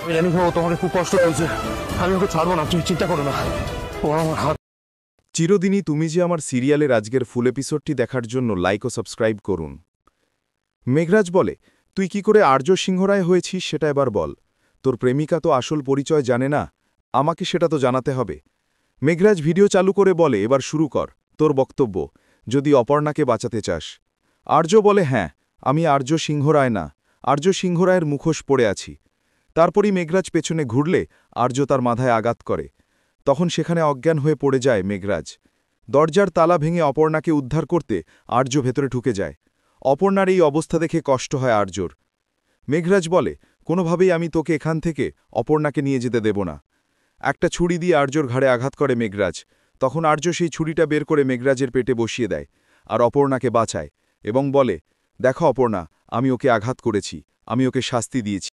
আমি জানি ও তোমাকে খুব কষ্ট হয়েছে, আমি ওকে ছাড়বো না, তুমি চিন্তা করো না। ও আমার হাত। চিরদিনই তুমি যে আমার সিরিয়ালের আজকের ফুল এপিসোডটি দেখার জন্য লাইক ও সাবস্ক্রাইব করুন। মেঘরাজ বলে, তুই কি করে আর্য সিংহরায় হয়েছিস সেটা এবার বল। তোর প্রেমিকা তো আসল পরিচয় জানে না, আমাকে সেটা তো জানাতে হবে। মেঘরাজ ভিডিও চালু করে বলে, এবার শুরু কর তোর বক্তব্য, যদি অপর্ণাকে বাঁচাতে চাস। আর্য বলে, হ্যাঁ, আমি আর্য সিংহরায় না, আর্য সিংহরায়ের মুখোশ পড়ে আছি। তারপরই মেঘরাজ পেছনে ঘুরলে আর্য তার মাথায় আঘাত করে। তখন সেখানে অজ্ঞান হয়ে পড়ে যায় মেঘরাজ। দরজার তালা ভেঙে অপর্ণাকে উদ্ধার করতে আর্য ভেতরে ঢুকে যায়। অপর্ণার এই অবস্থা দেখে কষ্ট হয় আর্যর। মেঘরাজ বলে, কোনোভাবেই আমি তোকে এখান থেকে অপর্ণাকে নিয়ে যেতে দেব না। একটা ছুরি দিয়ে আর্যর ঘাড়ে আঘাত করে মেঘরাজ। তখন আর্য সেই ছুরিটা বের করে মেঘরাজের পেটে বসিয়ে দেয় আর অপর্ণাকে বাঁচায় এবং বলে, দেখো অপর্ণা, আমি ওকে আঘাত করেছি, আমি ওকে শাস্তি দিয়েছি।